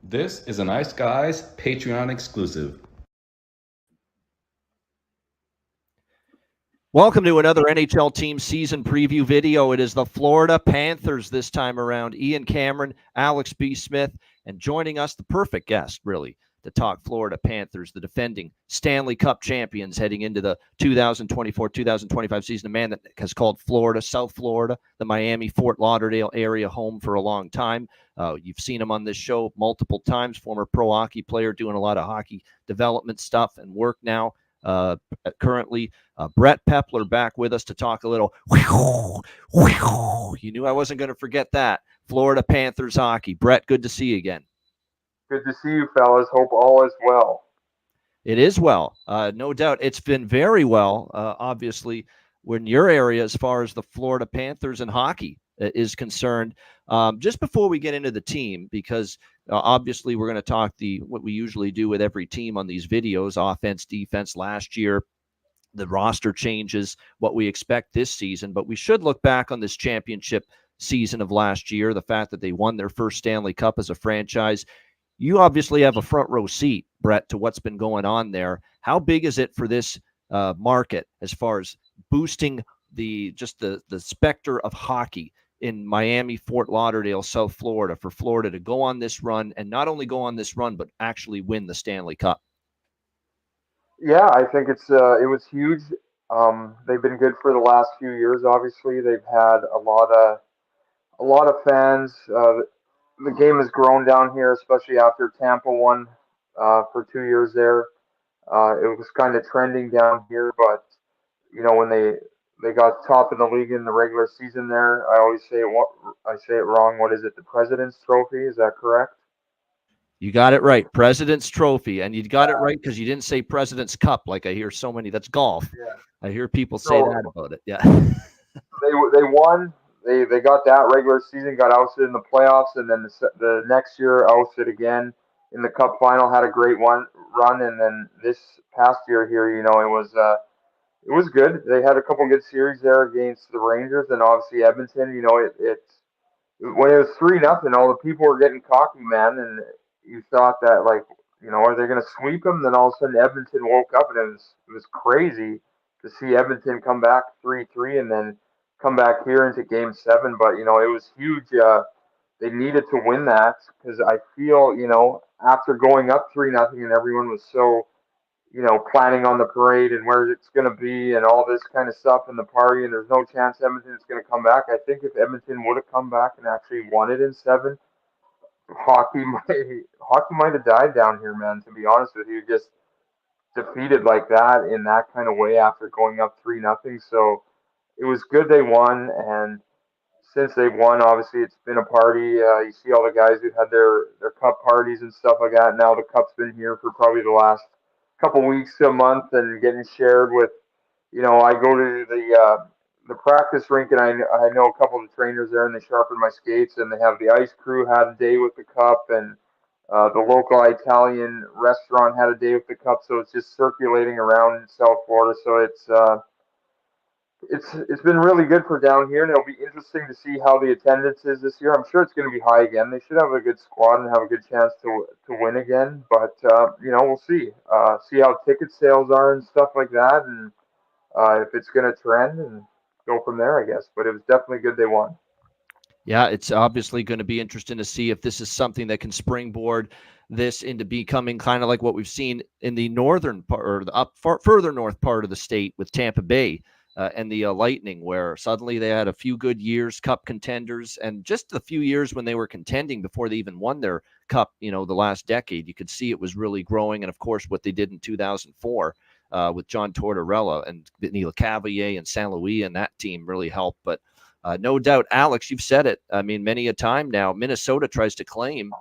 This is a Nice Guys Patreon exclusive. Welcome to another NHL team season preview video. It is the Florida Panthers this time around. Ian Cameron, Alex B. Smith, and joining us, the perfect guest, really, to talk Florida Panthers, the defending Stanley Cup champions heading into the 2024-2025 season. A man that has called Florida, South Florida, the Miami, Fort Lauderdale area home for a long time. You've seen him on this show multiple times, former pro hockey player doing a lot of hockey development stuff and work now. Currently, Brett Pepler back with us to talk a little. You knew I wasn't going to forget that. Florida Panthers hockey. Brett, good to see you again. Good to see you, fellas. Hope all is well. It is well. No doubt. It's been very well, obviously, in your area as far as the Florida Panthers and hockey is concerned. Just before we get into the team, because obviously we're going to talk what we usually do with every team on these videos, offense, defense, last year, the roster changes, what we expect this season. But we should look back on this championship season of last year, the fact that they won their first Stanley Cup as a franchise. You obviously have a front row seat, Brett, to what's been going on there. How big is it for this market as far as boosting the specter of hockey in Miami, Fort Lauderdale, South Florida, for Florida to go on this run, and not only go on this run, but actually win the Stanley Cup? Yeah, I think it was huge. They've been good for the last few years. Obviously, they've had a lot of fans. The game has grown down here, especially after Tampa won for 2 years there. It was kind of trending down here, but when they got top in the league in the regular season there, I always say I say it wrong. What is it? The President's Trophy? Is that correct? You got it right. President's Trophy. And you got it right because you didn't say President's Cup like I hear so many. That's golf. Yeah. I hear people say So that about it. Yeah. they won. They got that regular season, got ousted in the playoffs, and then the next year ousted again in the Cup final. Had a great run, and then this past year here, it was good. They had a couple good series there against the Rangers and obviously Edmonton. When it was 3-0, all the people were getting cocky, man, and you thought that, like, are they going to sweep them? Then all of a sudden Edmonton woke up, and it was crazy to see Edmonton come back 3-3 and then come back here into Game 7. But it was huge. They needed to win that because I feel after going up 3-0 and everyone was so planning on the parade and where it's going to be and all this kind of stuff and the party, and there's no chance Edmonton's going to come back. I think if Edmonton would have come back and actually won it in 7, hockey might have died down here, man. To be honest with you, just defeated like that in that kind of way after going up 3-0. So it was good they won, and since they've won, obviously it's been a party. You see all the guys who had their cup parties and stuff like that. Now the cup's been here for probably the last couple weeks to a month and getting shared with. I go to the practice rink and I know a couple of the trainers there and they sharpen my skates and they have the ice crew had a day with the cup and the local Italian restaurant had a day with the cup. So it's just circulating around South Florida. So it's been really good for down here, and it'll be interesting to see how the attendance is this year. I'm sure it's going to be high again. They should have a good squad and have a good chance to win again. But we'll see. See how ticket sales are and stuff like that, and if it's going to trend and go from there, I guess. But it was definitely good they won. Yeah, it's obviously going to be interesting to see if this is something that can springboard this into becoming kind of like what we've seen in the northern part, or the further north part of the state with Tampa Bay and the Lightning, where suddenly they had a few good years, cup contenders, and just a few years when they were contending before they even won their cup, the last decade, you could see it was really growing. And of course, what they did in 2004 with John Tortorella and Neil Cavalier and Saint Louis, and that team really helped. But no doubt, Alex, you've said it. I mean, many a time now, Minnesota tries to claim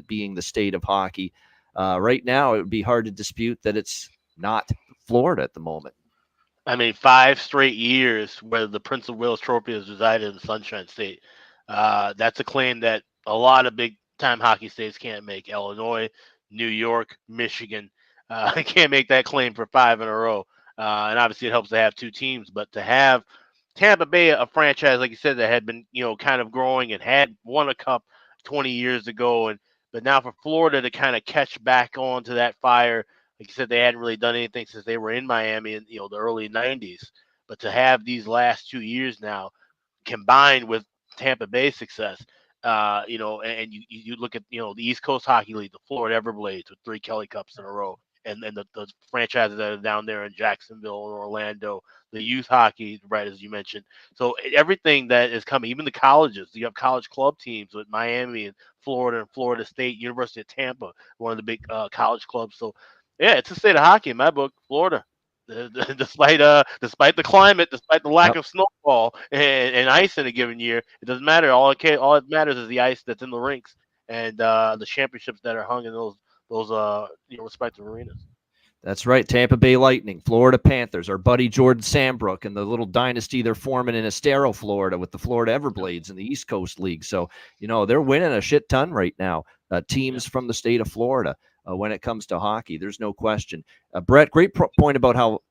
being the state of hockey. Right now, it would be hard to dispute that it's not Florida at the moment. I mean, 5 straight years where the Prince of Wales Trophy has resided in the Sunshine State. That's a claim that a lot of big-time hockey states can't make. Illinois, New York, Michigan can't make that claim for 5 in a row. And obviously, it helps to have 2 teams. But to have Tampa Bay, a franchise, like you said, that had been, kind of growing and had won a cup 20 years ago and But now for Florida to kind of catch back on to that fire, like you said, they hadn't really done anything since they were in Miami in the early '90s. But to have these last 2 years now combined with Tampa Bay success, and you look at the East Coast Hockey League, the Florida Everblades with 3 Kelly Cups in a row, and the franchises that are down there in Jacksonville and Orlando, the youth hockey, right, as you mentioned. So everything that is coming, even the colleges, you have college club teams with Miami and Florida State, University of Tampa, one of the big college clubs. So yeah, it's a state of hockey in my book, Florida. Despite the climate, despite the lack Yep. of snowfall and ice in a given year, it doesn't matter. All it matters is the ice that's in the rinks and the championships that are hung in those respective arenas. That's right. Tampa Bay Lightning, Florida Panthers, our buddy Jordan Sambrook, and the little dynasty they're forming in Estero, Florida, with the Florida Everblades in the East Coast League. So, they're winning a shit ton right now. Teams from the state of Florida when it comes to hockey. There's no question. Brett, great point about how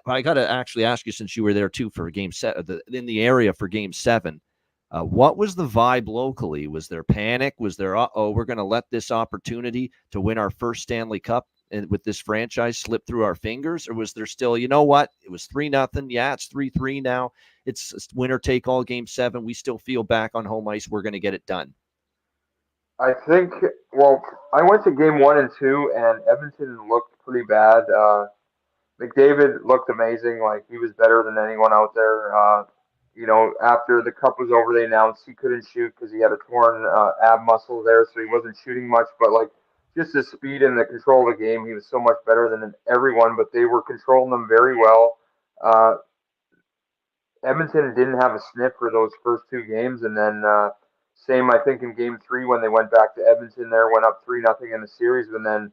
I got to actually ask you, since you were there too for Game 7, in the area for Game 7. What was the vibe locally? Was there panic? Was there, we're going to let this opportunity to win our first Stanley Cup and with this franchise slip through our fingers? Or was there still, you know what? It was 3-0. Yeah, it's 3-3 now. It's winner take all Game 7. We still feel back on home ice. We're going to get it done. I think, well, I went to game 1 and 2, and Edmonton looked pretty bad. McDavid looked amazing. Like, he was better than anyone out there. After the cup was over, they announced he couldn't shoot because he had a torn ab muscle there, so he wasn't shooting much. But, like, just his speed and the control of the game, he was so much better than everyone, but they were controlling them very well. Uh, Edmonton didn't have a sniff for those first 2 games, and then same, I think, in game 3 when they went back to Edmonton there, went up 3-0 in the series, and then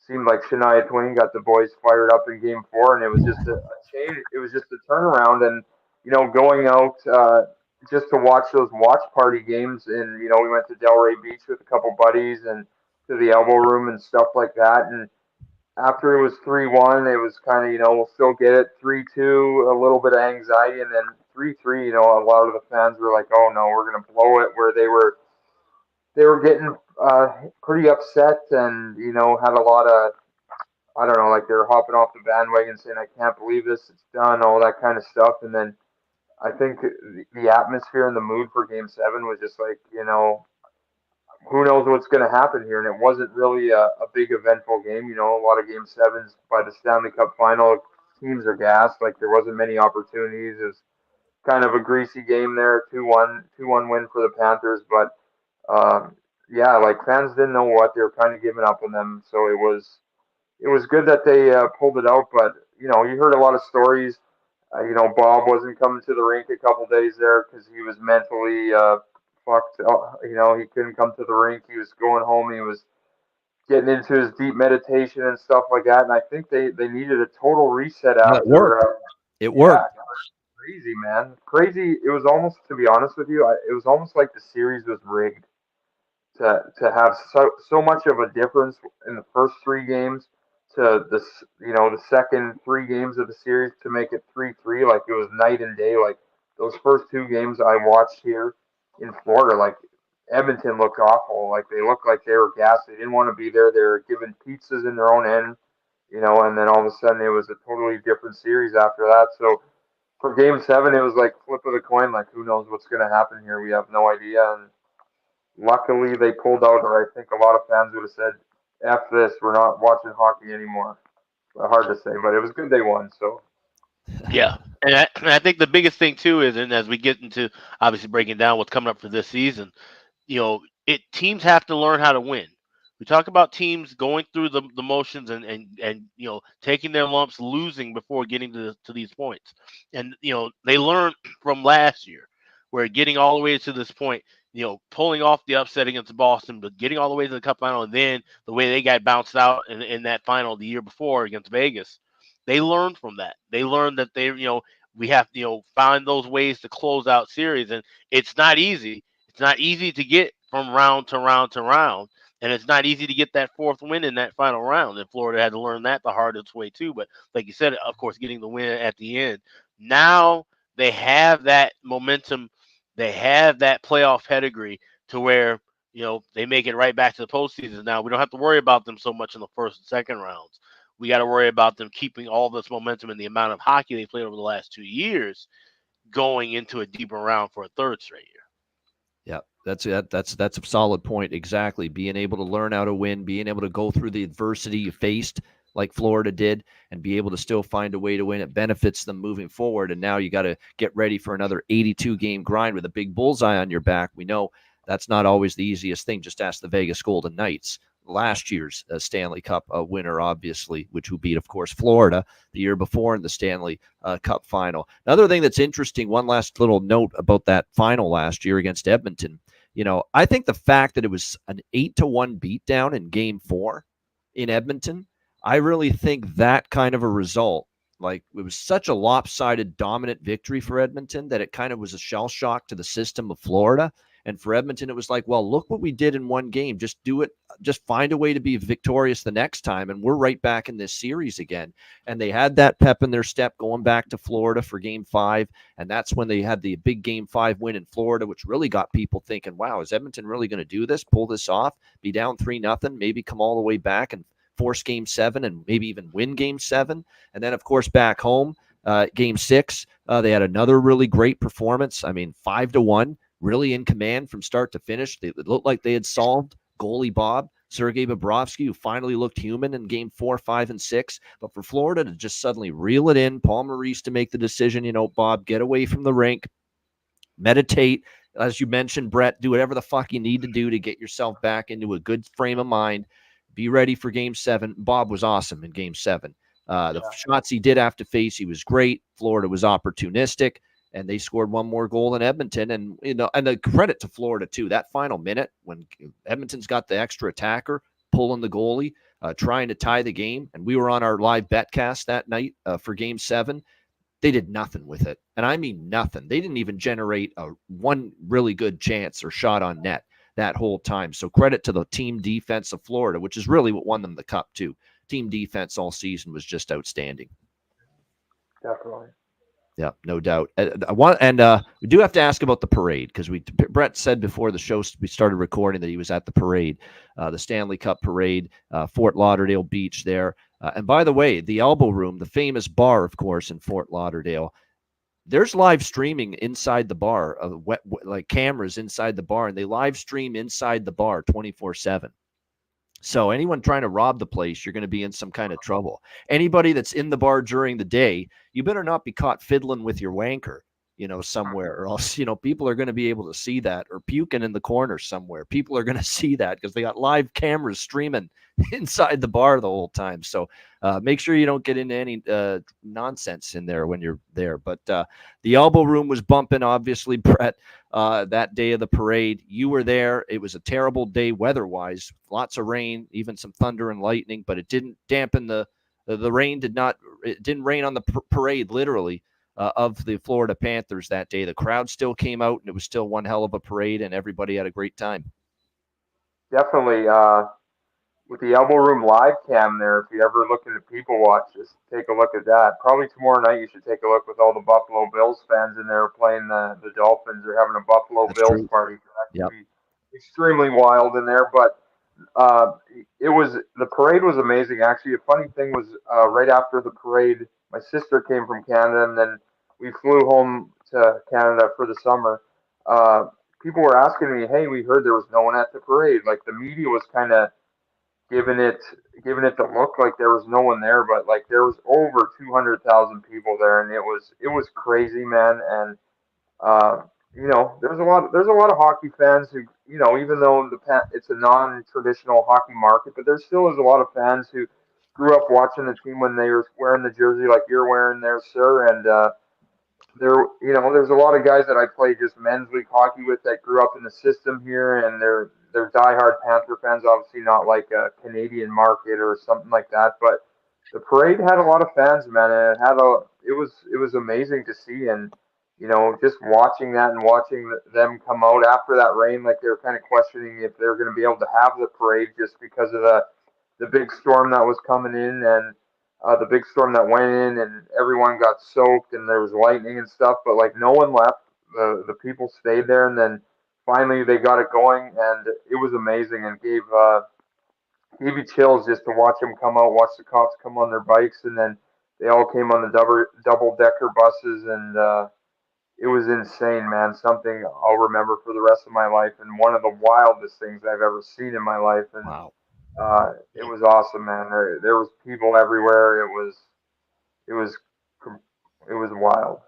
seemed like Shania Twain got the boys fired up in game 4, and it was just a change. It was just a turnaround, and going out just to watch those watch party games, and we went to Delray Beach with a couple buddies and to the Elbow Room and stuff like that, and after it was 3-1, it was kind of we'll still get it. 3-2, a little bit of anxiety, and then 3-3. A lot of the fans were like, "Oh no, we're gonna blow it." Where they were getting pretty upset, and had a lot of, I don't know, like they were hopping off the bandwagon saying, "I can't believe this, it's done," all that kind of stuff. And then I think the atmosphere and the mood for Game 7 was just like, who knows what's going to happen here. And it wasn't really a big eventful game. A lot of Game 7s by the Stanley Cup final, teams are gassed. Like, there wasn't many opportunities. It was kind of a greasy game there, 2-1 win for the Panthers. But yeah, like, fans didn't know what they were kind of giving up on them. So it was good that they pulled it out. But you heard a lot of stories. Bob wasn't coming to the rink a couple days there because he was mentally fucked. He couldn't come to the rink. He was going home. He was getting into his deep meditation and stuff like that. And I think they needed a total reset after. It worked. It worked. Yeah, crazy, man. Crazy. It was almost, to be honest with you, it was almost like the series was rigged to have so much of a difference in the first 3 games to the second 3 games of the series to make it 3-3. Like, it was night and day. Like, those first 2 games I watched here in Florida, like, Edmonton looked awful. Like, they looked like they were gassed. They didn't want to be there. They were giving pizzas in their own end, and then all of a sudden it was a totally different series after that. So for Game 7, it was like flip of the coin. Like, who knows what's going to happen here? We have no idea. And luckily they pulled out, or I think a lot of fans would have said, F this, we're not watching hockey anymore. Hard to say, but it was good they won. So Yeah, and I think the biggest thing too is, and as we get into obviously breaking down what's coming up for this season, teams have to learn how to win. We talk about teams going through the motions and taking their lumps, losing before getting to these points, and they learned from last year, where getting all the way to this point, pulling off the upset against Boston, but getting all the way to the Cup final, and then the way they got bounced out in that final the year before against Vegas. They learned from that. They learned that we have to, find those ways to close out series. And it's not easy. It's not easy to get from round to round to round. And it's not easy to get that 4th win in that final round. And Florida had to learn that the hardest way too. But like you said, of course, getting the win at the end. Now they have that momentum. They have that playoff pedigree to where, they make it right back to the postseason. Now we don't have to worry about them so much in the first and second rounds. We got to worry about them keeping all this momentum and the amount of hockey they played over the last 2 years going into a deeper round for a third straight year. Yeah, that's a solid point. Exactly. Being able to learn how to win, being able to go through the adversity you faced like Florida did and be able to still find a way to win. It benefits them moving forward. And now you got to get ready for another 82 game grind with a big bullseye on your back. We know that's not always the easiest thing. Just ask the Vegas Golden Knights, last year's Stanley Cup winner, obviously, which who beat, of course, Florida the year before in the Stanley Cup final. Another thing that's interesting, one last little note about that final last year against Edmonton. I think the fact that it was an 8-1 beatdown in Game 4 in Edmonton, I really think that kind of a result, like it was such a lopsided, dominant victory for Edmonton that it kind of was a shell shock to the system of Florida. And for Edmonton, it was like, well, look what we did in one game. Just do it. Just find a way to be victorious the next time. And we're right back in this series again. And they had that pep in their step going back to Florida for Game 5. And that's when they had the big Game 5 win in Florida, which really got people thinking, wow, is Edmonton really going to do this, pull this off, be down 3-0, maybe come all the way back and force Game 7 and maybe even win Game 7. And then, of course, back home, Game 6, they had another really great performance. I mean, 5-1. Really in command from start to finish. It looked like they had solved goalie Bob, Sergei Bobrovsky, who finally looked human in Game 4, 5, and 6. But for Florida to just suddenly reel it in, Paul Maurice to make the decision, Bob, get away from the rink, meditate. As you mentioned, Brett, do whatever the fuck you need to do to get yourself back into a good frame of mind. Be ready for Game 7. Bob was awesome in Game 7. The shots he did have to face, he was great. Florida was opportunistic. And they scored one more goal in Edmonton. And, and the credit to Florida, too. That final minute when Edmonton's got the extra attacker pulling the goalie, trying to tie the game. And we were on our live betcast that night for Game 7. They did nothing with it. And I mean nothing. They didn't even generate one really good chance or shot on net that whole time. So credit to the team defense of Florida, which is really what won them the cup, too. Team defense all season was just outstanding. Definitely. Yeah, no doubt. We do have to ask about the parade because Brett said before the show we started recording that he was at the parade, the Stanley Cup parade, Fort Lauderdale Beach there. And by the way, the Elbow Room, the famous bar, of course, in Fort Lauderdale, there's live streaming inside the bar, like cameras inside the bar, and they live stream inside the bar 24/7. So anyone trying to rob the place, you're going to be in some kind of trouble. Anybody that's in the bar during the day, you better not be caught fiddling with your wanker, somewhere, or else, people are going to be able to see that, or puking in the corner somewhere. People are going to see that because they got live cameras streaming inside the bar the whole time. So make sure you don't get into any nonsense in there when you're there. But the Elbow Room was bumping, obviously, Brett, that day of the parade. You were there. It was a terrible day weather-wise. Lots of rain, even some thunder and lightning, but it didn't dampen the rain. It didn't rain on the parade, literally, of the Florida Panthers that day. The crowd still came out, and it was still one hell of a parade, and everybody had a great time. Definitely. With the Elbow Room live cam there, if you ever look into People Watch, just take a look at that. Probably tomorrow night you should take a look with all the Buffalo Bills fans in there playing the Dolphins or having a Buffalo That's Bills true. party. That Yep. could be extremely wild in there. But the parade was amazing. Actually, a funny thing was right after the parade, my sister came from Canada, and then we flew home to Canada for the summer. People were asking me, "Hey, we heard there was no one at the parade." Like the media was kind of giving it the look like there was no one there, but like there was over 200,000 people there, and it was crazy, man. And there's a lot of hockey fans who, even though it's a non-traditional hockey market, but there still is a lot of fans who grew up watching the team when they were wearing the jersey like you're wearing there, sir. And there's a lot of guys that I play just men's league hockey with that grew up in the system here, and they're diehard Panther fans. Obviously, not like a Canadian market or something like that, but the parade had a lot of fans, man. And it was amazing to see, and just watching that and watching them come out after that rain, like they were kind of questioning if they were going to be able to have the parade just because of the big storm that was coming in, and the big storm that went in, and everyone got soaked, and there was lightning and stuff. But like no one left. The people stayed there, and then finally they got it going, and it was amazing, and gave you chills just to watch them come out, watch the cops come on their bikes, and then they all came on the double decker buses, and it was insane, man. Something I'll remember for the rest of my life, and one of the wildest things I've ever seen in my life. And Wow. it was awesome, man. There was people everywhere. It was it was wild.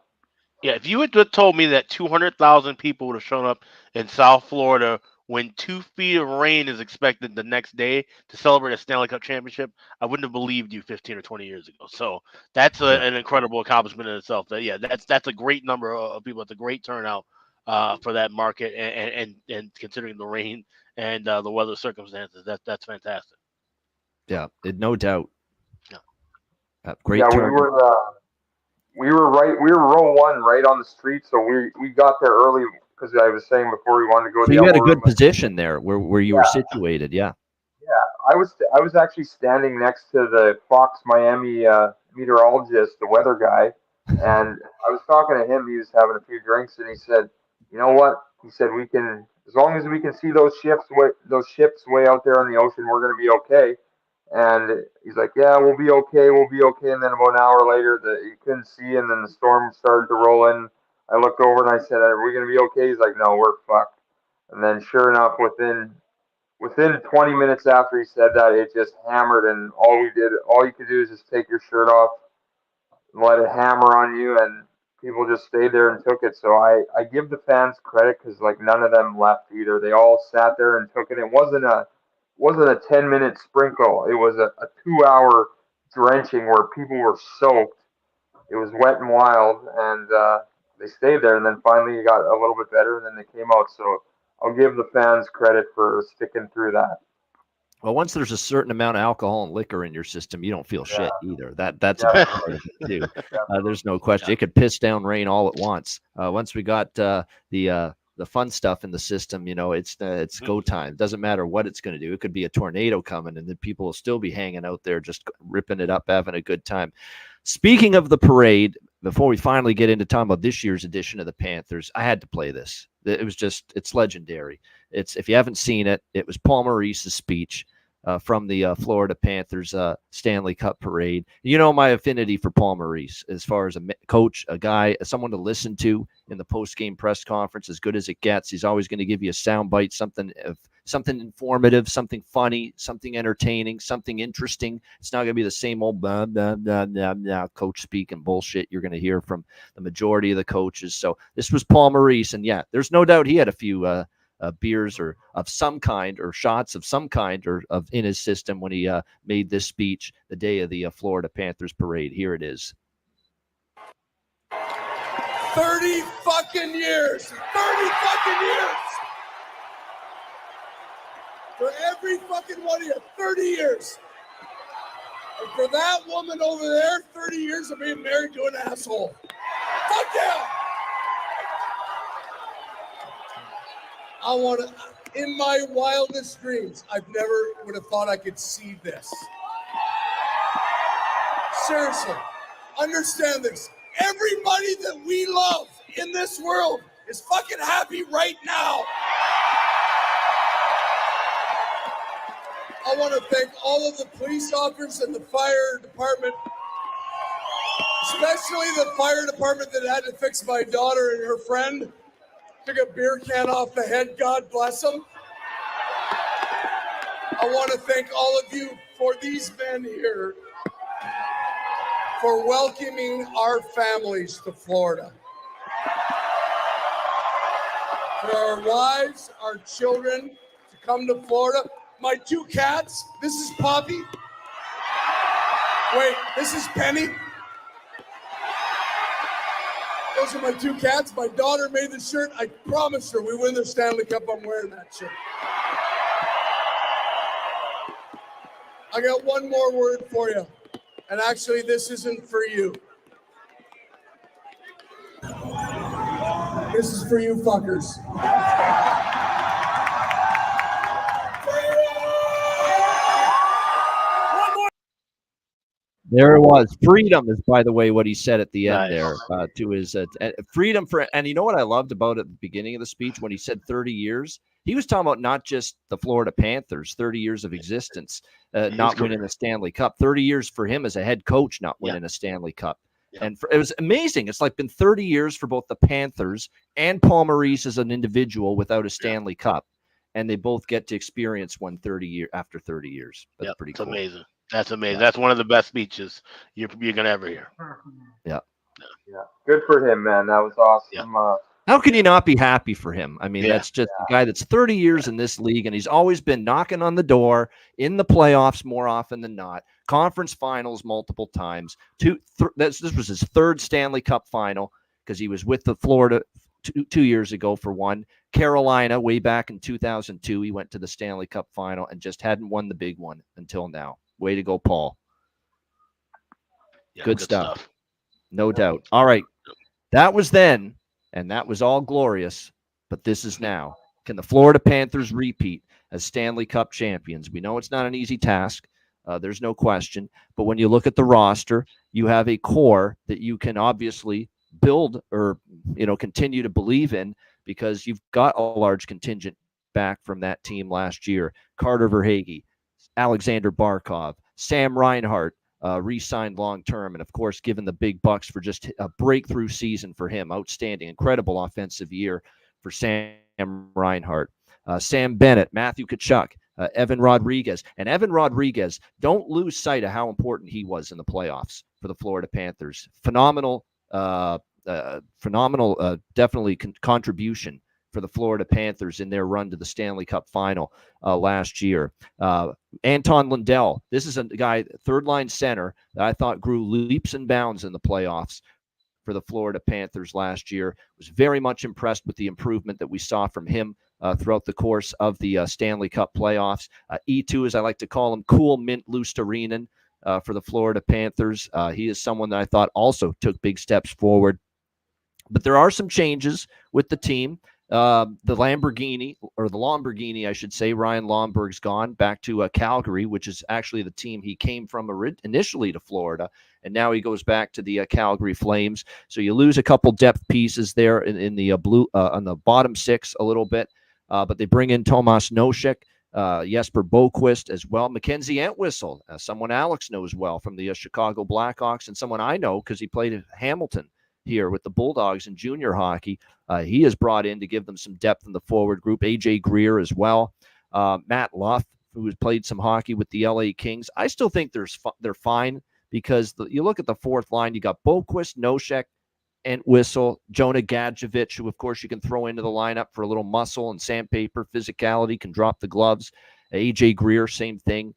Yeah, if you had told me that 200,000 people would have shown up in South Florida when 2 feet of rain is expected the next day to celebrate a Stanley Cup championship, I wouldn't have believed you 15 or 20 years ago. So that's an incredible accomplishment in itself. That's a great number of people. It's a great turnout for that market, and considering the rain and the weather circumstances, that's fantastic. Yeah, no doubt. Yeah. Great Yeah, turn. we were row one right on the street, so we got there early because I was saying before we wanted to go to So the you had a elbow good room. position there where you were situated. Yeah. Yeah, I was actually standing next to the Fox Miami meteorologist, the weather guy, and I was talking to him. He was having a few drinks, and he said, "You know what?" He said, "We can, as long as we can see those ships way out there on the ocean, we're going to be okay." And he's like, "Yeah, we'll be okay, we'll be okay." And then about an hour later, you couldn't see, and then the storm started to roll in. I looked over and I said, "Are we going to be okay?" He's like, "No, we're fucked." And then, sure enough, within 20 minutes after he said that, it just hammered, and all you could do is just take your shirt off and let it hammer on you, and people just stayed there and took it. So I give the fans credit because like none of them left either. They all sat there and took it. It wasn't a 10-minute sprinkle. It was a 2 hour drenching where people were soaked. It was wet and wild, and they stayed there, and then finally it got a little bit better, and then they came out. So I'll give the fans credit for sticking through that. Well, once there's a certain amount of alcohol and liquor in your system, you don't feel shit either. That's a Yeah. big part of it too. There's no question. It could piss down rain all at once. Once we got the fun stuff in the system, it's go time. It doesn't matter what it's going to do. It could be a tornado coming, and then people will still be hanging out there, just ripping it up, having a good time. Speaking of the parade, before we finally get into talking about this year's edition of the Panthers, I had to play this. It's legendary. If you haven't seen it, it was Paul Maurice's speech from the Florida Panthers Stanley Cup parade. You know my affinity for Paul Maurice as far as a coach, a guy, someone to listen to in the post-game press conference, as good as it gets. He's always going to give you a soundbite, something informative, something funny, something entertaining, something interesting. It's not going to be the same old blah, blah, blah, blah, blah, coach speaking bullshit you're going to hear from the majority of the coaches. So this was Paul Maurice, and yeah, there's no doubt he had a few beers or of some kind, or shots of some kind, or of in his system when he made this speech the day of the Florida Panthers parade. Here it is. 30 fucking years. 30 fucking years. For every fucking one of you, 30 years. And for that woman over there, 30 years of being married to an asshole. Fuck yeah! I want to, in my wildest dreams, I've never would have thought I could see this. Seriously, understand this. Everybody that we love in this world is fucking happy right now. I want to thank all of the police officers and the fire department, especially the fire department that had to fix my daughter and her friend. Took a beer can off the head, God bless them. I want to thank all of you for these men here for welcoming our families to Florida. For our wives, our children to come to Florida. My two cats, this is Poppy. Wait, this is Penny. Those are my two cats. My daughter made the shirt. I promised her we win the Stanley Cup, I'm wearing that shirt. I got one more word for you. And actually, this isn't for you. This is for you fuckers. There it was. Freedom is, by the way, what he said at the end Nice. there to his freedom for. And you know what I loved about it at the beginning of the speech when he said 30 years? He was talking about not just the Florida Panthers, 30 years of existence, not winning the Stanley Cup, 30 years for him as a head coach, not winning a Stanley Cup. Yeah. And it was amazing. It's like been 30 years for both the Panthers and Paul Maurice as an individual without a Stanley Cup. And they both get to experience one after 30 years. That's pretty cool. Amazing. That's amazing. That's one of the best speeches you're gonna ever hear. Yeah. Good for him, man. That was awesome. Yeah. How can you not be happy for him? I mean, that's just a guy that's 30 years in this league, and he's always been knocking on the door in the playoffs more often than not. Conference finals multiple times. This was his third Stanley Cup final because he was with the Florida 2 years ago for one. Carolina, way back in 2002, he went to the Stanley Cup final and just hadn't won the big one until now. Way to go, Paul. Yeah, good stuff. No doubt. All right. That was then, and that was all glorious, but this is now. Can the Florida Panthers repeat as Stanley Cup champions? We know it's not an easy task. There's no question. But when you look at the roster, you have a core that you can obviously build or, continue to believe in because you've got a large contingent back from that team last year. Carter Verhaeghe, Alexander Barkov, Sam Reinhart, re-signed long-term, and of course, given the big bucks for just a breakthrough season for him. Outstanding, incredible offensive year for Sam Reinhart. Sam Bennett, Matthew Tkachuk, Evan Rodriguez. And Evan Rodriguez, don't lose sight of how important he was in the playoffs for the Florida Panthers. Phenomenal, definitely contribution for the Florida Panthers in their run to the Stanley Cup final last year. Anton Lundell, this is a guy, third-line center, that I thought grew leaps and bounds in the playoffs for the Florida Panthers last year. Was very much impressed with the improvement that we saw from him throughout the course of the Stanley Cup playoffs. E2, as I like to call him, Cool Mint Luostarinen for the Florida Panthers. He is someone that I thought also took big steps forward. But there are some changes with the team. The Lamborghini, I should say, Ryan Lomberg's gone back to Calgary, which is actually the team he came from initially to Florida, and now he goes back to the Calgary Flames. So you lose a couple depth pieces there in the blue on the bottom six a little bit, but they bring in Tomas Nosek, Jesper Boquist as well, Mackenzie Entwistle, someone Alex knows well from the Chicago Blackhawks, and someone I know because he played at Hamilton here with the Bulldogs in junior hockey. He is brought in to give them some depth in the forward group. AJ Greer as well. Matt Luff, who has played some hockey with the LA Kings. I still think they're fine because you look at the fourth line, you got Boquist, Nosek, Entwistle, Jonah Gadjevich, who, of course, you can throw into the lineup for a little muscle and sandpaper, physicality, can drop the gloves. AJ Greer, same thing.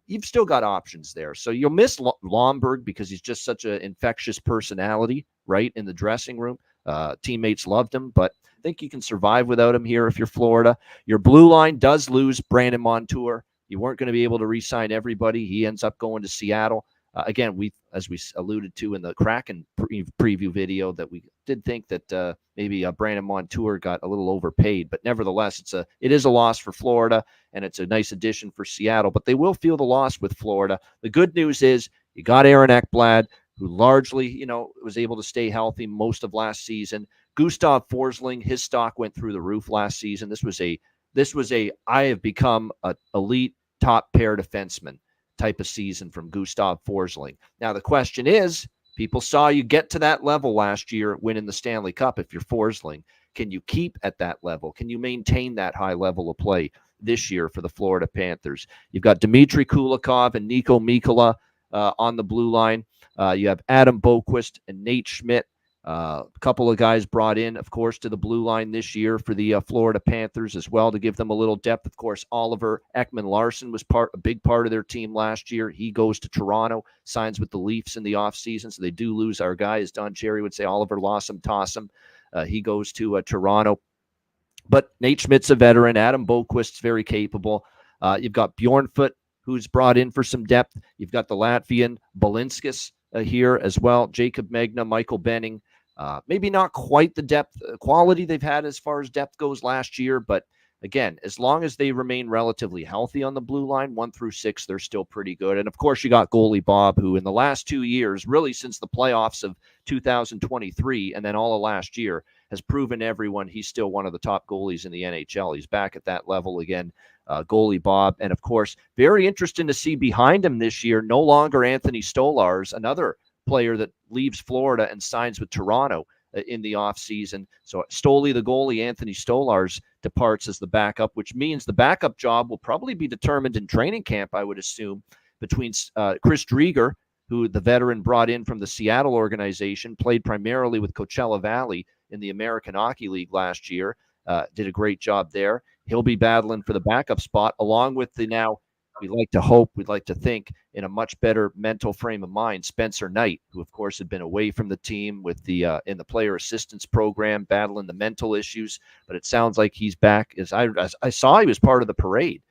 You've still got options there. So you'll miss Lomberg because he's just such an infectious personality, right, in the dressing room. Teammates loved him, but I think you can survive without him here if you're Florida. Your blue line does lose Brandon Montour. You weren't going to be able to re-sign everybody. He ends up going to Seattle. Again, as we alluded to in the Kraken preview video, that we did think that maybe Brandon Montour got a little overpaid, but nevertheless, it is a loss for Florida, and it's a nice addition for Seattle. But they will feel the loss with Florida. The good news is you got Aaron Ekblad, who largely, was able to stay healthy most of last season. Gustav Forsling, his stock went through the roof last season. This was a I have become an elite top pair defenseman type of season from Gustav Forsling. Now, the question is, people saw you get to that level last year winning the Stanley Cup. If you're Forsling, can you keep at that level? Can you maintain that high level of play this year for the Florida Panthers? You've got Dmitry Kulikov and Nico Mikkola on the blue line. You have Adam Boquist and Nate Schmidt. A couple of guys brought in, of course, to the blue line this year for the Florida Panthers as well to give them a little depth. Of course, Oliver Ekman-Larsson was a big part of their team last year. He goes to Toronto, signs with the Leafs in the offseason, so they do lose our guy, as Don Cherry would say, Oliver Lossum Tossum. He goes to Toronto. But Nate Schmidt's a veteran. Adam Boquist's very capable. You've got Bjornfoot, who's brought in for some depth. You've got the Latvian Balinskis here as well. Jacob Megna, Michael Benning. Maybe not quite the depth quality they've had as far as depth goes last year, but again, as long as they remain relatively healthy on the blue line, 1 through 6, they're still pretty good. And of course, you got goalie Bob, who in the last 2 years, really since the playoffs of 2023 and then all of last year, has proven everyone he's still one of the top goalies in the NHL. He's back at that level again, goalie Bob. And of course, very interesting to see behind him this year, no longer Anthony Stolarz, another player that leaves Florida and signs with Toronto in the offseason. So Stoli, the goalie, Anthony Stolarz, departs as the backup, which means the backup job will probably be determined in training camp, I would assume, between Chris Drieger, who the veteran brought in from the Seattle organization, played primarily with Coachella Valley in the American Hockey League last year, did a great job there. He'll be battling for the backup spot, along with the now, we'd like to hope, we'd like to think, in a much better mental frame of mind, Spencer Knight, who of course had been away from the team with the in the player assistance program, battling the mental issues. But it sounds like he's back. As I saw, he was part of the parade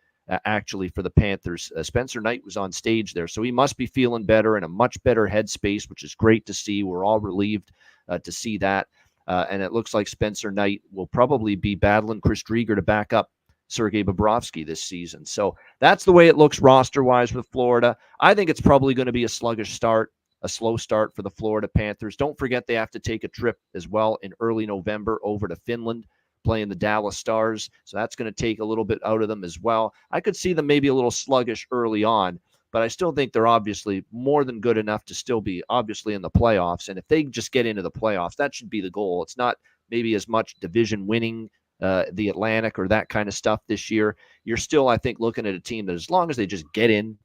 actually for the Panthers. Spencer Knight was on stage there, so he must be feeling better, in a much better headspace, which is great to see. We're all relieved to see that. And it looks like Spencer Knight will probably be battling Chris Drieger to back up Sergei Bobrovsky this season. So that's the way it looks roster-wise with Florida. I think it's probably going to be a sluggish start, a slow start for the Florida Panthers. Don't forget they have to take a trip as well in early November over to Finland, playing the Dallas Stars. So that's going to take a little bit out of them as well. I could see them maybe a little sluggish early on, but I still think they're obviously more than good enough to still be obviously in the playoffs. And if they just get into the playoffs, that should be the goal. It's not maybe as much division winning, the Atlantic or that kind of stuff this year. You're still, I think, looking at a team that as long as they just get in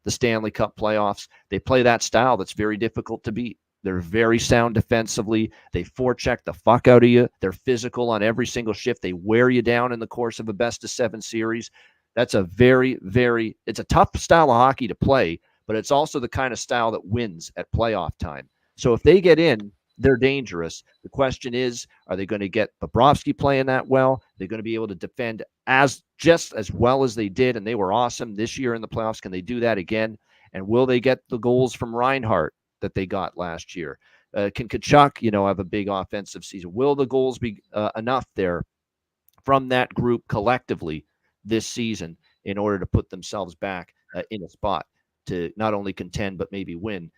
the Stanley Cup playoffs, they play that style that's very difficult to beat. They're very sound defensively. They forecheck the fuck out of you. They're physical on every single shift. They wear you down in the course of a best-of-7 series. That's a very, very – it's a tough style of hockey to play, but it's also the kind of style that wins at playoff time. So if they get in, they're dangerous. The question is, are they going to get Bobrovsky playing that well? They're going to be able to defend just as well as they did, and they were awesome this year in the playoffs. Can they do that again? And will they get the goals from Reinhart that they got last year? Can Tkachuk, have a big offensive season? Will the goals be enough there from that group collectively this season in order to put themselves back in a spot to not only contend but maybe win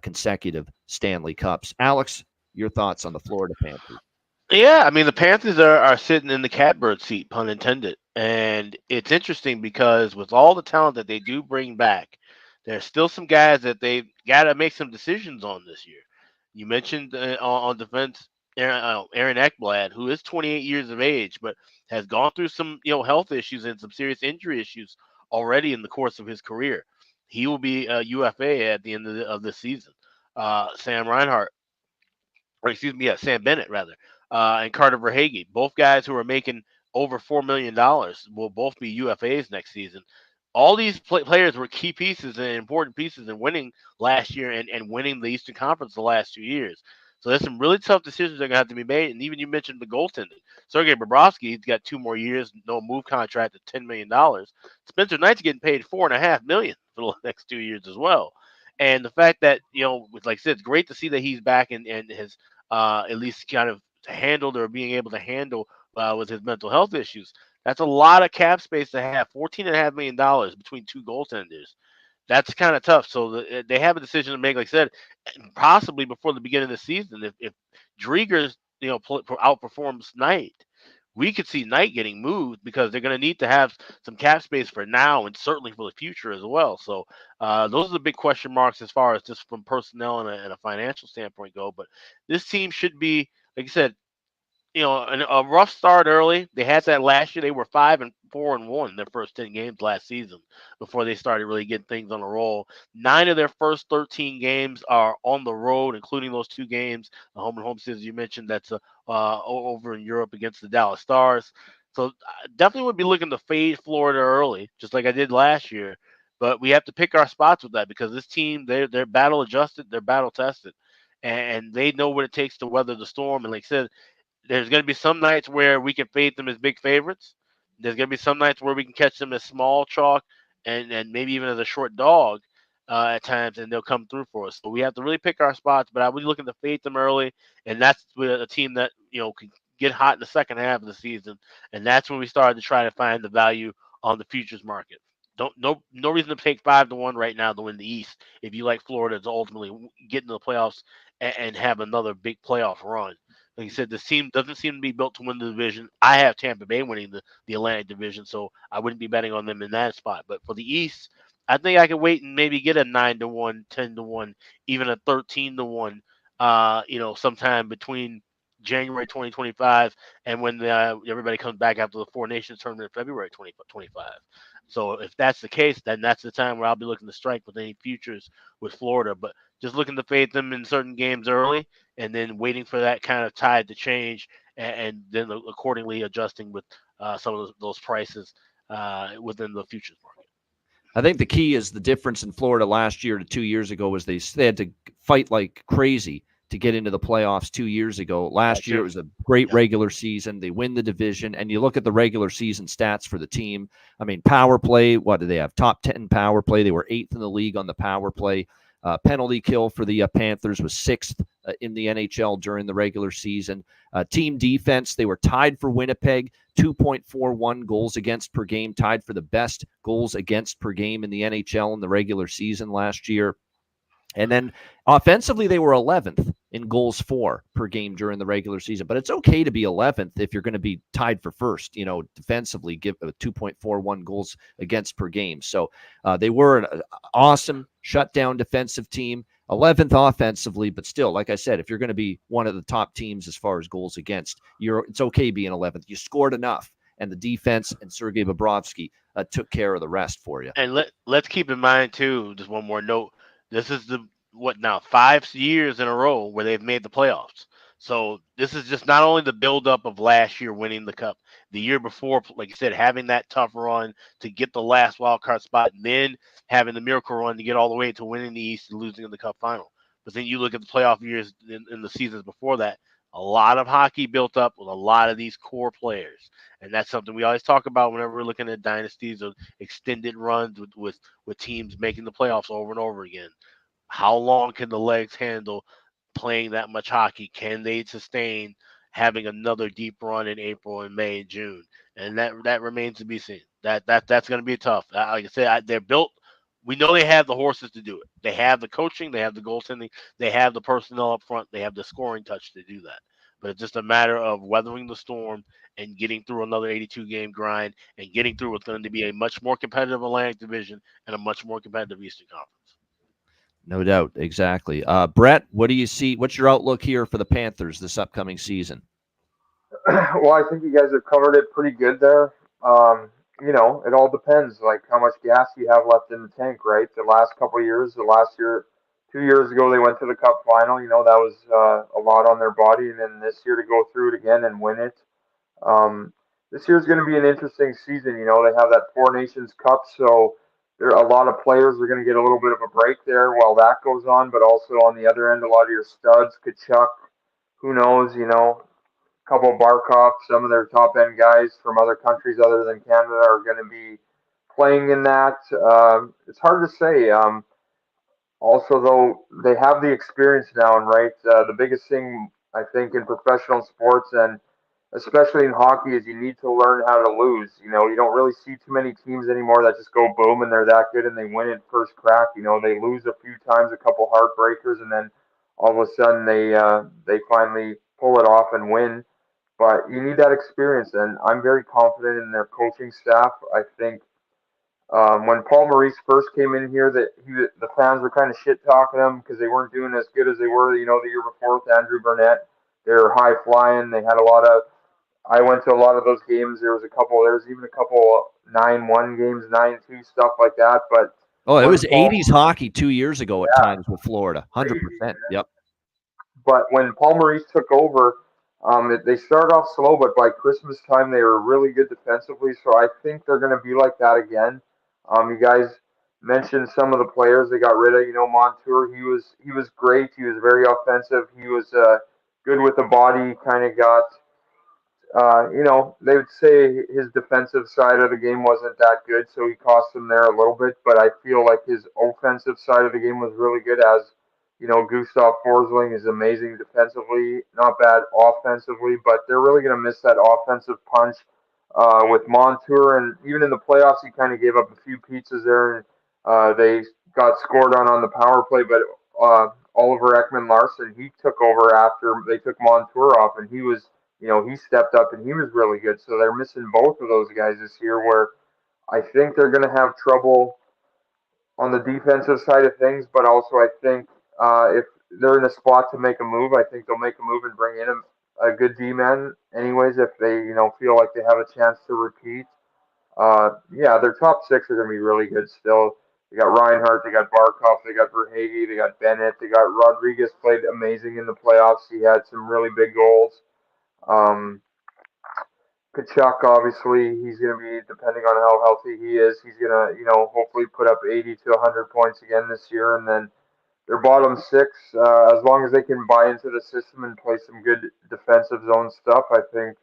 consecutive Stanley Cups? Alex, your thoughts on the Florida Panthers? Yeah, I mean, the Panthers are sitting in the catbird seat, pun intended. And it's interesting because with all the talent that they do bring back, there's still some guys that they've got to make some decisions on this year. You mentioned on defense, Aaron Ekblad, who is 28 years of age, but has gone through some health issues and some serious injury issues already in the course of his career. He will be a UFA at the end of this season. Sam Bennett rather, and Carter Verhaeghe, both guys who are making over $4 million, will both be UFAs next season. All these players were key pieces and important pieces in winning last year and winning the Eastern Conference the last 2 years. So there's some really tough decisions that are going to have to be made. And even you mentioned the goaltending. Sergei Bobrovsky, he's got 2 more years, no move contract at $10 million. Spencer Knight's getting paid $4.5 million for the next 2 years as well. And the fact that, like I said, it's great to see that he's back and has at least kind of handled or being able to handle with his mental health issues. That's a lot of cap space to have. $14.5 million between 2 goaltenders. That's kind of tough. So they have a decision to make, like I said, possibly before the beginning of the season. If Drieger, outperforms Knight, we could see Knight getting moved because they're going to need to have some cap space for now and certainly for the future as well. So those are the big question marks as far as just from personnel and a financial standpoint go. But this team should be, like I said, a rough start early. They had that last year. They were 5-4-1 in their first 10 games last season before they started really getting things on a roll. 9 of their first 13 games are on the road, including those 2 games, the home and home series you mentioned. That's over in Europe against the Dallas Stars. So definitely would be looking to fade Florida early, just like I did last year. But we have to pick our spots with that because this team, they're battle adjusted, they're battle tested, and they know what it takes to weather the storm. And like I said, there's going to be some nights where we can fade them as big favorites. There's going to be some nights where we can catch them as small chalk and maybe even as a short dog at times, and they'll come through for us. So we have to really pick our spots, but I would be looking to fade them early, and that's with a team that can get hot in the second half of the season, and that's when we started to try to find the value on the futures market. No reason to take 5-1 right now to win the East if you like Florida to ultimately get into the playoffs and have another big playoff run. Like you said, this team doesn't seem to be built to win the division. I have Tampa Bay winning the Atlantic Division, so I wouldn't be betting on them in that spot. But for the East, I think I could wait and maybe get a 9-1, 10-1, even a 13-1. Sometime between January 2025 and when everybody comes back after the Four Nations tournament in February 2025. So if that's the case, then that's the time where I'll be looking to strike with any futures with Florida. But just looking to fade them in certain games early and then waiting for that kind of tide to change and then accordingly adjusting with some of those prices within the futures market. I think the key is the difference in Florida last year to 2 years ago was they had to fight like crazy to get into the playoffs 2 years ago. Last year, it was a great regular season. They win the division, and you look at the regular season stats for the team. I mean, power play, what do they have? Top 10 power play. They were 8th in the league on the power play. Penalty kill for the Panthers was 6th in the NHL during the regular season. Team defense, they were tied for Winnipeg, 2.41 goals against per game, tied for the best goals against per game in the NHL in the regular season last year. And then offensively, they were 11th in goals for per game during the regular season. But it's okay to be 11th if you're going to be tied for first, defensively, give 2.41 goals against per game. So they were an awesome shutdown defensive team, 11th offensively. But still, like I said, if you're going to be one of the top teams as far as goals against, it's okay being 11th. You scored enough. And the defense and Sergei Bobrovsky took care of the rest for you. And let's keep in mind, too, just one more note. This is 5 years in a row where they've made the playoffs. So this is just not only the buildup of last year winning the cup, the year before, like you said, having that tough run to get the last wild card spot, and then having the miracle run to get all the way to winning the East and losing in the cup final. But then you look at the playoff years in the seasons before that, a lot of hockey built up with a lot of these core players. And that's something we always talk about whenever we're looking at dynasties or extended runs with teams making the playoffs over and over again. How long can the legs handle playing that much hockey? Can they sustain having another deep run in April and May and June? And that remains to be seen. That's going to be tough. Like I said, they're built. We know they have the horses to do it. They have the coaching. They have the goaltending. They have the personnel up front. They have the scoring touch to do that. But it's just a matter of weathering the storm and getting through another 82-game grind and getting through what's going to be a much more competitive Atlantic Division and a much more competitive Eastern Conference. No doubt. Exactly. Brett, what do you see? What's your outlook here for the Panthers this upcoming season? Well, I think you guys have covered it pretty good there. It all depends, like how much gas you have left in the tank, right? The last couple of years, 2 years ago, they went to the Cup final. That was a lot on their body, and then this year to go through it again and win it. This year's going to be an interesting season. They have that Four Nations Cup, so a lot of players are going to get a little bit of a break there while that goes on. But also on the other end, a lot of your studs, Kachuk, who knows, a couple of Barkov, some of their top end guys from other countries other than Canada are going to be playing in that. It's hard to say. Also, though, they have the experience now, and right, the biggest thing I think in professional sports and especially in hockey is you need to learn how to lose. You don't really see too many teams anymore that just go boom and they're that good and they win it first crack. They lose a few times, a couple heartbreakers, and then all of a sudden they finally pull it off and win. But you need that experience, and I'm very confident in their coaching staff. I think when Paul Maurice first came in here, the fans were kind of shit talking him because they weren't doing as good as they were, the year before with Andrew Burnett. They were high flying. They had a lot of. I went to a lot of those games. There was even a couple 9-1 games, 9-2 stuff like that. But it was 80s hockey 2 years ago at times with Florida, 100%. Yep. But when Paul Maurice took over, they started off slow, but by Christmas time they were really good defensively. So I think they're going to be like that again. You guys mentioned some of the players they got rid of. Montour, he was great. He was very offensive. He was good with the body. Kind of got, they would say his defensive side of the game wasn't that good, so he cost them there a little bit. But I feel like his offensive side of the game was really good, as Gustav Forsling is amazing defensively, not bad offensively, but they're really going to miss that offensive punch with Montour. And even in the playoffs, he kind of gave up a few pizzas there, and they got scored on the power play. But Oliver Ekman-Larsson, he took over after they took Montour off, and he stepped up and he was really good. So they're missing both of those guys this year, where I think they're going to have trouble on the defensive side of things, but also I think if they're in a spot to make a move, I think they'll make a move and bring in a good D-man anyways if they, feel like they have a chance to repeat. Yeah, their top six are going to be really good still. They got Reinhart, they got Barkov, they got Verhage, they got Bennett, they got Rodriguez played amazing in the playoffs. He had some really big goals. Um, Kachuk, obviously, he's going to be, depending on how healthy he is, he's going to, hopefully put up 80 to 100 points again this year. And then their bottom six, as long as they can buy into the system and play some good defensive zone stuff, I think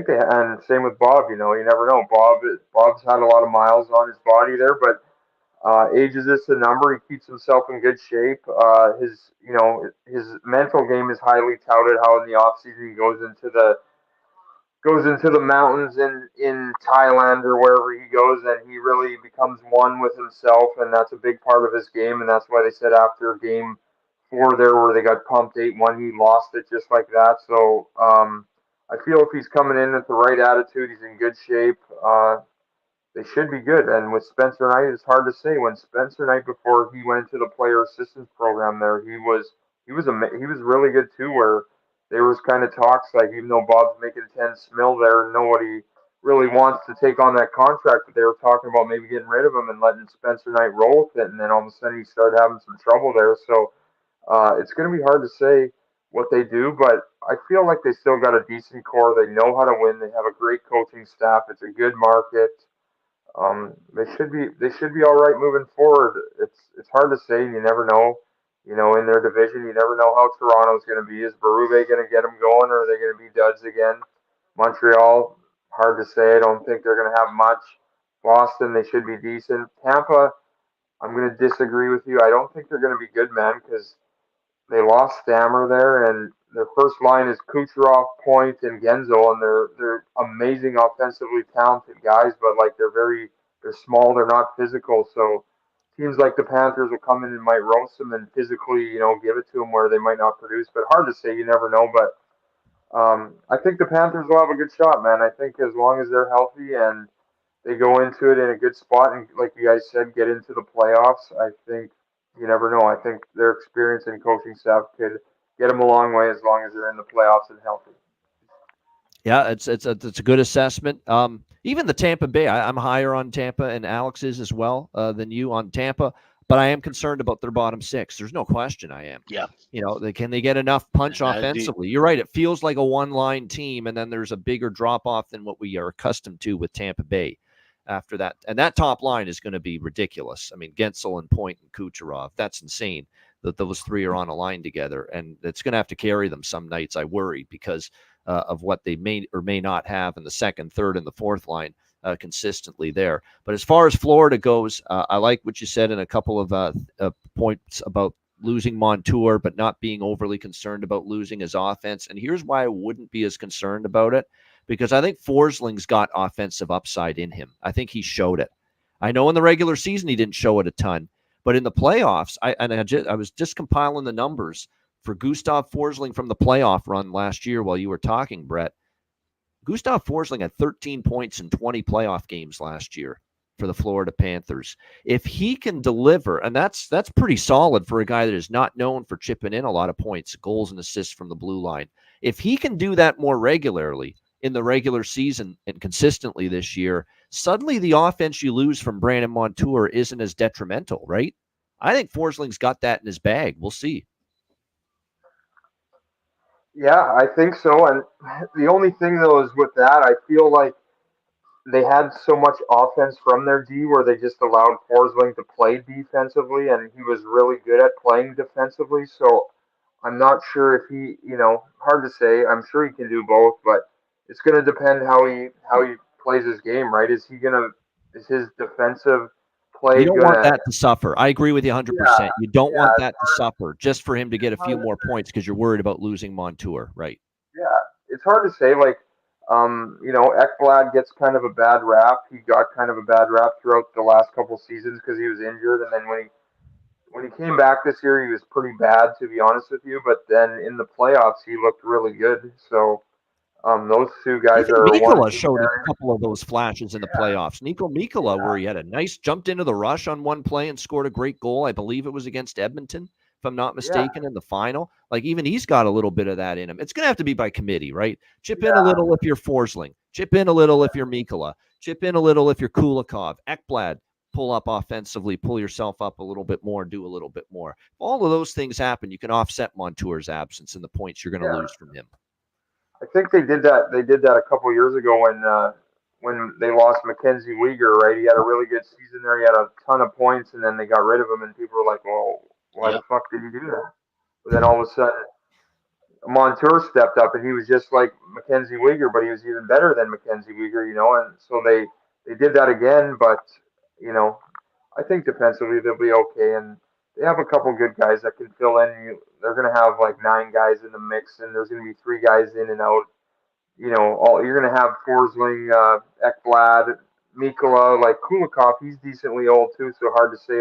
they, and same with Bob, you never know. Bob's had a lot of miles on his body there, but age is just a number. He keeps himself in good shape. His mental game is highly touted. How in the offseason he goes into the mountains in Thailand or wherever he goes, and he really becomes one with himself, and that's a big part of his game, and that's why they said after game 4 there where they got pumped 8-1, he lost it just like that. So I feel if he's coming in with the right attitude, he's in good shape. They should be good. And with Spencer Knight, it's hard to say. When Spencer Knight, before he went into the player assistance program there, he was really good too. Where there was kind of talks like even though Bob's making 10 mil there, nobody really wants to take on that contract. But they were talking about maybe getting rid of him and letting Spencer Knight roll with it. And then all of a sudden he started having some trouble there. So it's going to be hard to say what they do, but I feel like they still got a decent core. They know how to win. They have a great coaching staff. It's a good market. They should be all right moving forward. It's hard to say. You never know. In their division, you never know how Toronto's going to be. Is Berube going to get them going, or are they going to be duds again? Montreal, hard to say. I don't think they're going to have much. Boston, they should be decent. Tampa, I'm going to disagree with you. I don't think they're going to be good, man, because they lost Stammer there, and their first line is Kucherov, Point, and Genzo, and they're amazing offensively talented guys, but like they're small, they're not physical. So teams like the Panthers will come in and might roast them and physically, give it to them where they might not produce. But hard to say, you never know. But I think the Panthers will have a good shot, man. I think as long as they're healthy and they go into it in a good spot and, like you guys said, get into the playoffs, I think you never know. I think their experience and coaching staff could get them a long way as long as they're in the playoffs and healthy. Yeah, it's a good assessment. Even the Tampa Bay, I'm higher on Tampa, and Alex is as well than you on Tampa. But I am concerned about their bottom six. There's no question I am. Yeah. Can they get enough punch offensively? You're right. It feels like a one-line team, and then there's a bigger drop-off than what we are accustomed to with Tampa Bay after that. And that top line is going to be ridiculous. I mean, Gensel and Point and Kucherov, that's insane that those three are on a line together. And it's going to have to carry them some nights, I worry, because of what they may or may not have in the second, third, and the fourth line. Consistently there. But as far as Florida goes, I like what you said in a couple of points about losing Montour, but not being overly concerned about losing his offense. And here's why I wouldn't be as concerned about it, because I think Forsling's got offensive upside in him. I think he showed it. I know in the regular season he didn't show it a ton, but in the playoffs, I was just compiling the numbers for Gustav Forsling from the playoff run last year while you were talking, Brett. Gustav Forsling had 13 points in 20 playoff games last year for the Florida Panthers. If he can deliver, and that's pretty solid for a guy that is not known for chipping in a lot of points, goals and assists from the blue line. If he can do that more regularly in the regular season and consistently this year, suddenly the offense you lose from Brandon Montour isn't as detrimental, right? I think Forsling's got that in his bag. We'll see. Yeah, I think so. And the only thing though is with that, I feel like they had so much offense from their D where they just allowed Forsling to play defensively, and he was really good at playing defensively. So I'm not sure if he, hard to say. I'm sure he can do both, but it's going to depend how he plays his game, right? Is his defensive play You don't good want at that to suffer. I agree with you 100%. Yeah, You don't yeah, want it's that to suffer just for him to get a few more points because you're worried about losing Montour, right? yeah, it's hard to say. Like, Ekblad gets kind of a bad rap. He got kind of a bad rap throughout the last couple seasons because he was injured, and then when he came back this year, he was pretty bad, to be honest with you. But then in the playoffs, he looked really good. So those two guys Even are one. Mikkola showed a couple of those flashes in the playoffs. Nico Mikkola, where he had a nice jumped into the rush on one play and scored a great goal. I believe it was against Edmonton, if I'm not mistaken, in the final. Like, even he's got a little bit of that in him. It's going to have to be by committee, right? Chip in a little if you're Forsling. Chip in a little if you're Mikkola. Chip in a little if you're Kulikov. Ekblad, pull up offensively, pull yourself up a little bit more, do a little bit more. If all of those things happen, you can offset Montour's absence and the points you're going to lose from him. I think they did that. They did that a couple years ago when they lost Mackenzie Weegar. Right, he had a really good season there. He had a ton of points, and then they got rid of him, and people were like, "Well, why the fuck did you do that?" But then all of a sudden, Montour stepped up, and he was just like Mackenzie Weegar, but he was even better than Mackenzie Weegar, And so they did that again, but you know, I think defensively they'll be okay, and they have a couple good guys that can fill in. They're going to have like 9 guys in the mix, and there's going to be 3 guys in and out. All you're going to have Forsling, Ekblad, Mikkola, like Kulikov. He's decently old too, so hard to say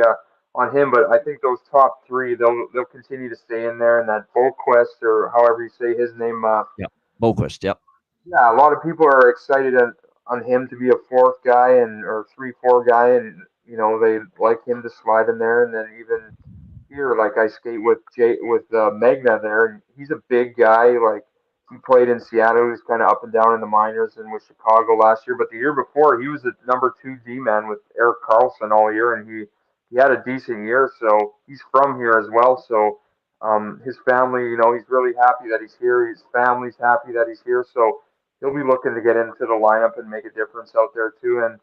on him. But I think those top 3, they'll continue to stay in there. And that Boquist, or however you say his name, Boquist, yep. Yeah, a lot of people are excited on him to be a 4th guy or 3-4 guy, and they like him to slide in there. And then even here, like I skate with Magna there, and he's a big guy. Like, he played in Seattle. He was kind of up and down in the minors and with Chicago last year. But the year before, he was the number 2 D man with Eric Carlson all year, and he had a decent year. So he's from here as well. So his family, he's really happy that he's here. His family's happy that he's here. So he'll be looking to get into the lineup and make a difference out there too. And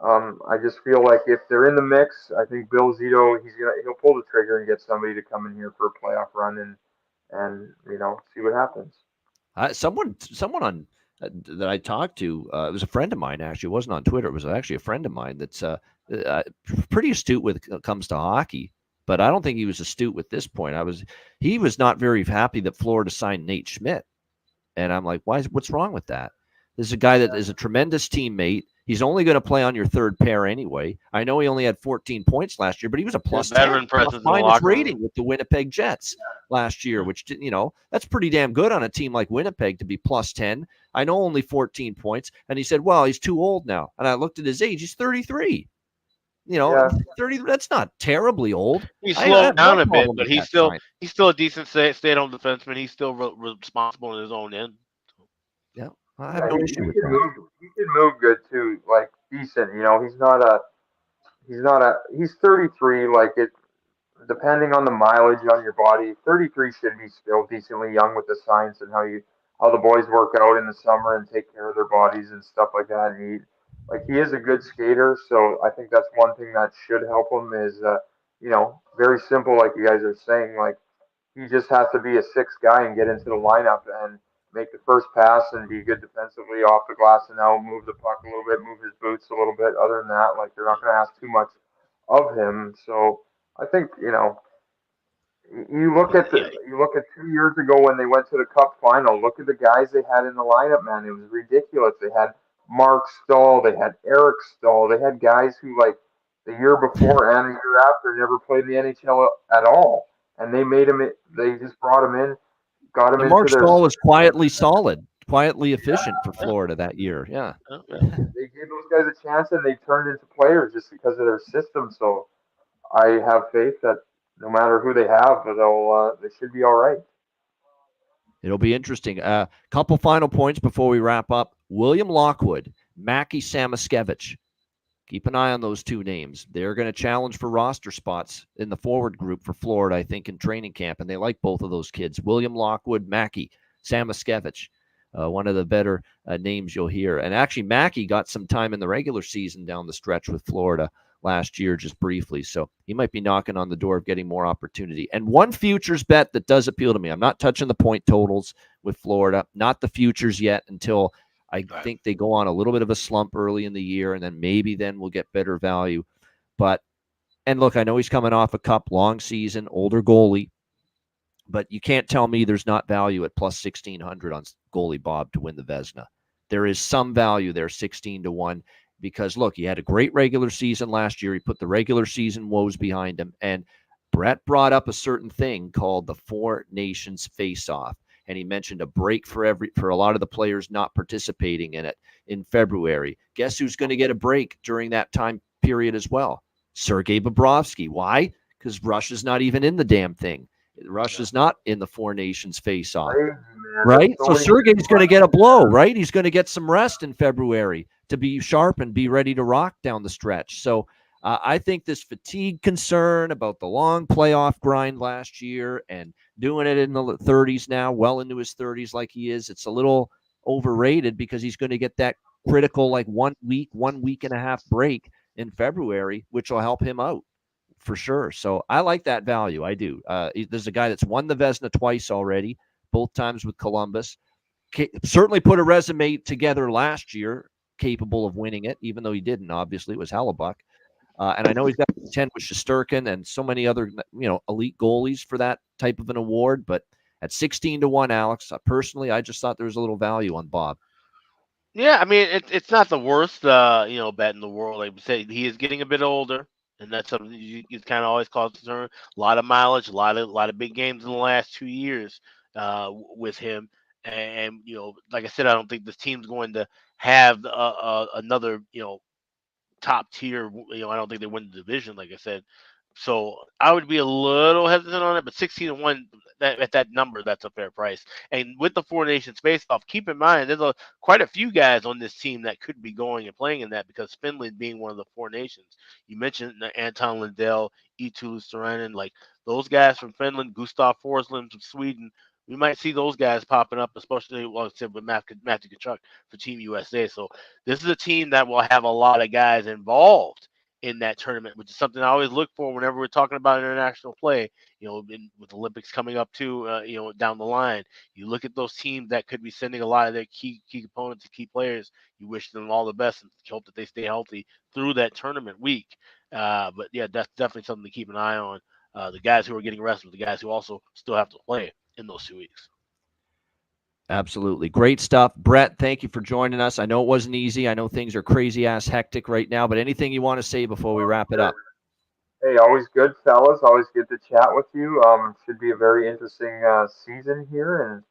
I just feel like if they're in the mix, I think Bill Zito, he'll pull the trigger and get somebody to come in here for a playoff run and see what happens. Someone on that I talked to, it was a friend of mine, actually. It wasn't on Twitter. It was actually a friend of mine that's pretty astute when it comes to hockey, but I don't think he was astute with this point. He was not very happy that Florida signed Nate Schmidt. And I'm like, what's wrong with that? This is a guy that is a tremendous teammate. He's only going to play on your third pair anyway. I know he only had 14 points last year, but he was a plus 10 minus rating with the Winnipeg Jets last year, which, that's pretty damn good on a team like Winnipeg to be plus 10. I know only 14 points. And he said, well, he's too old now. And I looked at his age. He's 33. 30, that's not terribly old. He's slowed down a bit, but he's still a decent stay-at-home defenseman. He's still responsible in his own end. Yeah. I have no issue with that. He can move good too, like decent. He's 33. Like, it, depending on the mileage on your body, 33 should be still decently young with the science and how the boys work out in the summer and take care of their bodies and stuff like that. And he is a good skater, so I think that's one thing that should help him is, very simple, like you guys are saying. Like, he just has to be a 6th guy and get into the lineup and make the first pass and be good defensively off the glass and now move the puck a little bit, move his boots a little bit. Other than that, like, they're not going to ask too much of him. So I think, you look at 2 years ago when they went to the Cup final. Look at the guys they had in the lineup, man. It was ridiculous. They had Mark Stahl, they had Eric Stahl, they had guys who, like, the year before and the year after never played in the NHL at all, and they made him. They just brought him in, got him into Mark their. Stahl was quietly solid, quietly efficient for Florida that year. Yeah. They gave those guys a chance, and they turned into players just because of their system. So I have faith that no matter who they have, they should be all right. It'll be interesting. Couple final points before we wrap up. William Lockwood, Mackie Samoskevich. Keep an eye on those 2 names. They're going to challenge for roster spots in the forward group for Florida, I think, in training camp, and they like both of those kids. William Lockwood, Mackie Samoskevich, one of the better names you'll hear. And actually, Mackie got some time in the regular season down the stretch with Florida last year, just briefly. So he might be knocking on the door of getting more opportunity. And one futures bet that does appeal to me. I'm not touching the point totals with Florida, not the futures yet until I think they go on a little bit of a slump early in the year, and then maybe then we'll get better value. But, and look, I know he's coming off a cup, long season, older goalie, but you can't tell me there's not value at plus 1,600 on goalie Bob to win the Vezina. There is some value there, 16-1, because look, he had a great regular season last year. He put the regular season woes behind him. And Brett brought up a certain thing called the Four Nations Face-Off. And he mentioned a break for a lot of the players not participating in it in February. Guess who's going to get a break during that time period as well? Sergei Bobrovsky. Why? Because Russia's not even in the damn thing. Russia's not in the Four Nations face-off, right? So Sergei's going to get a blow, right? He's going to get some rest in February to be sharp and be ready to rock down the stretch. So I think this fatigue concern about the long playoff grind last year and doing it in the 30s now, well into his 30s like he is, it's a little overrated because he's going to get that critical like 1 week and a half break in February, which will help him out for sure. So I like that value. I do. There's a guy that's won the Vezina twice already, both times with Columbus. Certainly put a resume together last year, capable of winning it, even though he didn't. Obviously, it was Hellebuck. And I know he's got 10 with Shesterkin and so many other, elite goalies for that type of an award. But at 16-1, Alex, personally, I just thought there was a little value on Bob. Yeah, I mean, it's not the worst, bet in the world. Like we say, he is getting a bit older, and that's something you kind of always cause concern. A lot of mileage, a lot of big games in the last 2 years with him. And like I said, I don't think this team's going to have another, top tier. I don't think they win the division, like I said. So I would be a little hesitant on it, but 16-1 at that number, that's a fair price. And with the Four Nations face-off, keep in mind there's quite a few guys on this team that could be going and playing in that because Finland being one of the Four Nations. You mentioned Anton Lundell, Eetu Luostarinen, like those guys from Finland, Gustav Forsland from Sweden. We might see those guys popping up, especially like I said with Matthew Tkachuk for Team USA. So this is a team that will have a lot of guys involved in that tournament, which is something I always look for whenever we're talking about international play. With Olympics coming up too, down the line, you look at those teams that could be sending a lot of their key components and key players. You wish them all the best and hope that they stay healthy through that tournament week. But yeah, that's definitely something to keep an eye on. The guys who are getting rested, the guys who also still have to play in those 2 weeks. Absolutely. Great stuff. Brett, thank you for joining us. I know it wasn't easy. I know things are crazy ass hectic right now, but anything you want to say before we wrap it up? Hey, always good, fellas. Always good to chat with you. Should be a very interesting season here, and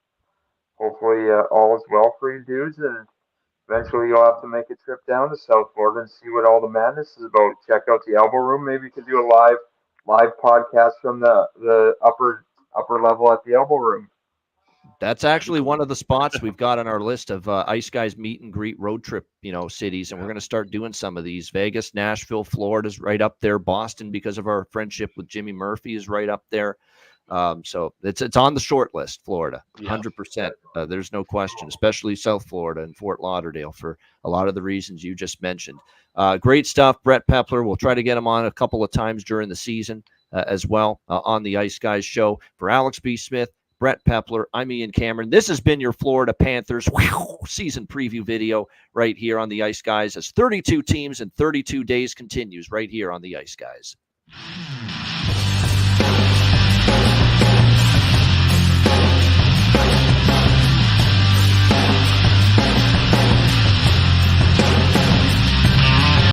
hopefully all is well for you dudes. And eventually you'll have to make a trip down to South Florida and see what all the madness is about. Check out the Elbow Room. Maybe you could do a live podcast from the upper level at the Elbow Room. That's actually one of the spots we've got on our list of Ice Guys meet and greet road trip, cities. And we're going to start doing some of these. Vegas, Nashville, Florida's right up there. Boston, because of our friendship with Jimmy Murphy, is right up there. So it's on the short list, Florida, 100%. There's no question, especially South Florida and Fort Lauderdale for a lot of the reasons you just mentioned. Great stuff, Brett Pepler. We'll try to get him on a couple of times during the season as well on the Ice Guys show. For Alex B. Smith, Brett Pepler, I'm Ian Cameron. This has been your Florida Panthers season preview video right here on the Ice Guys as 32 teams and 32 days continues right here on the Ice Guys.